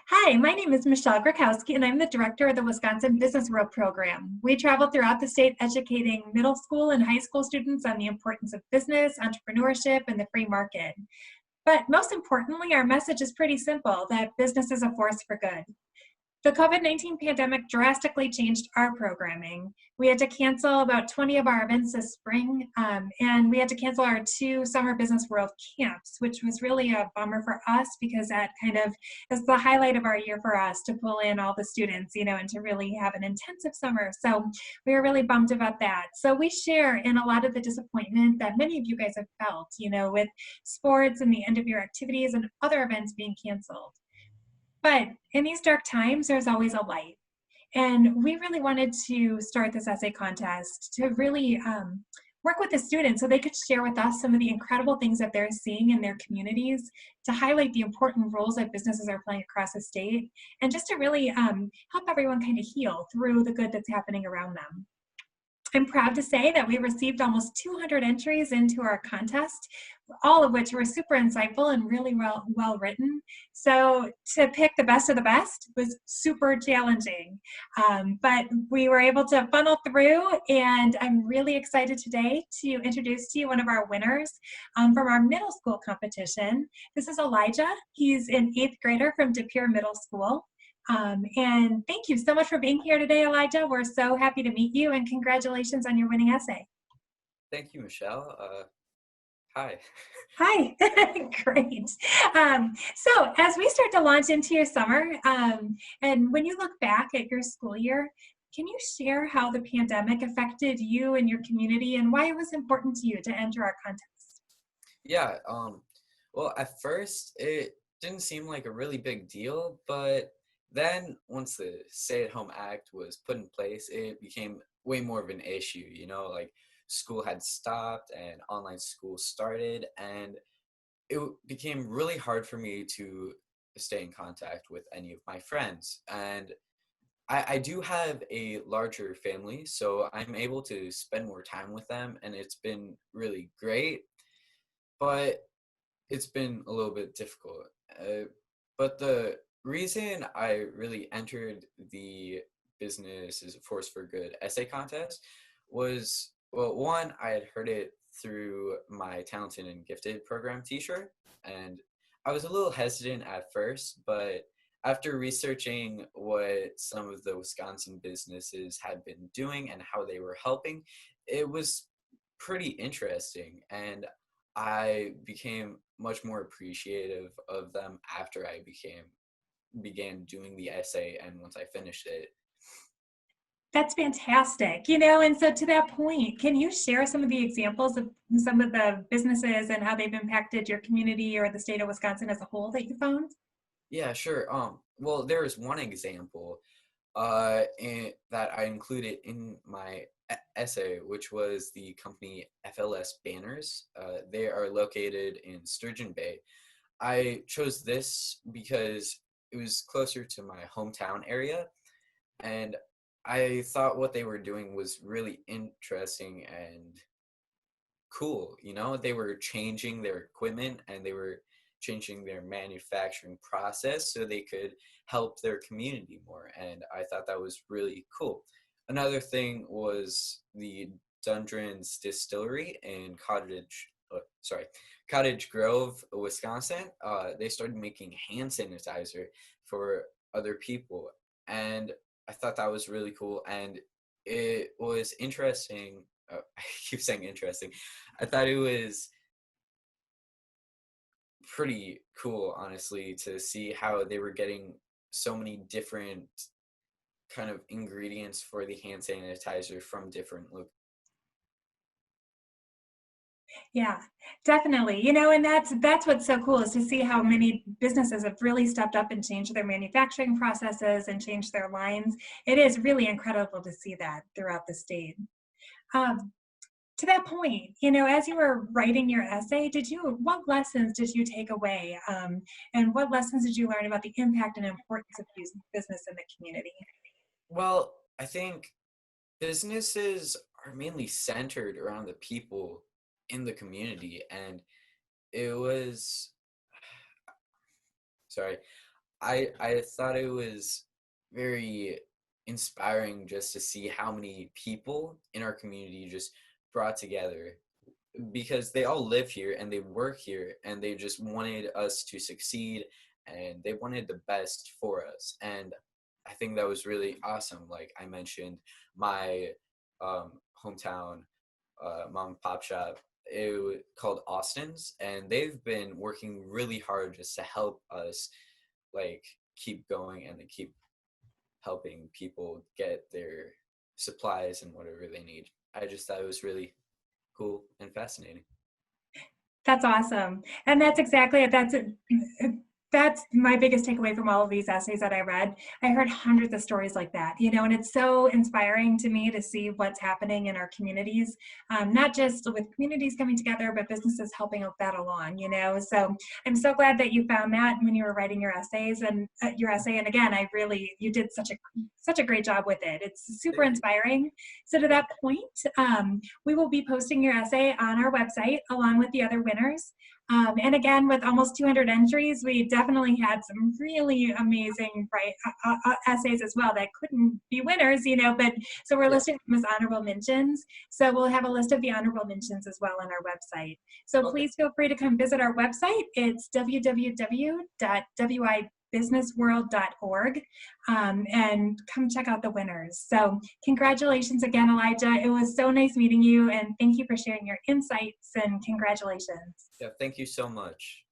Hi, my name is Michelle Grakowski, and I'm the director of the Wisconsin Business World Program. We travel throughout the state educating middle school and high school students on the importance of business, entrepreneurship, and the free market. But most importantly, our message is pretty simple, that business is a force for good. The COVID-19 pandemic drastically changed our programming. We had to cancel about 20 of our events this spring, and we had to cancel our two Summer Business World camps, which was really a bummer for us because that kind of is the highlight of our year for us to pull in all the students, and to really have an intensive summer. So we were really bummed about that. So we share in a lot of the disappointment that many of you guys have felt, with sports and the end of year activities and other events being canceled. But in these dark times, there's always a light. And we really wanted to start this essay contest to really work with the students so they could share with us some of the incredible things that they're seeing in their communities, to highlight the important roles that businesses are playing across the state, and just to really help everyone kind of heal through the good that's happening around them. I'm proud to say that we received almost 200 entries into our contest, all of which were super insightful and really well written. So to pick the best of the best was super challenging, but we were able to funnel through, and I'm really excited today to introduce to you one of our winners from our middle school competition. This is Elijah. He's an 8th grader from DePere Middle School. And thank you so much for being here today, Elijah. We're so happy to meet you, and congratulations on your winning essay. Thank you, Michelle. Hi. Hi, great. So as we start to launch into your summer, and when you look back at your school year, can you share how the pandemic affected you and your community and why it was important to you to enter our contest? Yeah, well, at first it didn't seem like a really big deal, but then once the Stay-at-Home Act was put in place, it became way more of an issue, like school had stopped and online school started, and became really hard for me to stay in contact with any of my friends. And I do have a larger family, so I'm able to spend more time with them, and it's been really great, but it's been a little bit difficult. But the reason I really entered the Business is a Force for Good essay contest was, well, one, I had heard it through my Talented and Gifted program teacher, and I was a little hesitant at first, but after researching what some of the Wisconsin businesses had been doing and how they were helping, it was pretty interesting, and I became much more appreciative of them after I began doing the essay and once I finished it. That's fantastic. And so to that point, can you share some of the examples of some of the businesses and how they've impacted your community or the state of Wisconsin as a whole that you found? Yeah, sure. Well, there is one example that I included in my essay, which was the company FLS Banners. They are located in Sturgeon Bay. I chose this because it was closer to my hometown area, and I thought what they were doing was really interesting and cool. They were changing their equipment and they were changing their manufacturing process so they could help their community more. And I thought that was really cool. Another thing was the Dundren's Distillery in Cottage Grove, Wisconsin. They started making hand sanitizer for other people. And I thought that was really cool. And it was interesting. I keep saying interesting. I thought it was pretty cool, honestly, to see how they were getting so many different kind of ingredients for the hand sanitizer from different Yeah, definitely. And that's what's so cool, is to see how many businesses have really stepped up and changed their manufacturing processes and changed their lines. It is really incredible to see that throughout the state. Um, to that point, as you were writing your essay, what lessons did you take away? And what lessons did you learn about the impact and importance of business in the community? Well, I think businesses are mainly centered around the people in the community, and it was sorry I thought it was very inspiring just to see how many people in our community just brought together, because they all live here and they work here and they just wanted us to succeed and they wanted the best for us. And I think that was really awesome. Like I mentioned, my hometown mom and pop shop, called Austin's, and they've been working really hard just to help us like keep going and to keep helping people get their supplies and whatever they need. I just thought it was really cool and fascinating. That's awesome. And that's exactly it. That's my biggest takeaway from all of these essays that I read. I heard hundreds of stories like that, and it's so inspiring to me to see what's happening in our communities, not just with communities coming together, but businesses helping that along. So I'm so glad that you found that when you were writing your essays and your essay. And again, you did such a great job with it. It's super Thank you. inspiring. So to that point, we will be posting your essay on our website along with the other winners. And again, with almost 200 entries, we definitely had some really amazing essays as well that couldn't be winners, but so we're Yeah. listing them as honorable mentions. So we'll have a list of the honorable mentions as well on our website. So Okay. please feel free to come visit our website. It's www.wibusinessworld.org, and come check out the winners. So congratulations again, Elijah. It was so nice meeting you, and thank you for sharing your insights, and congratulations. Yeah. Thank you so much.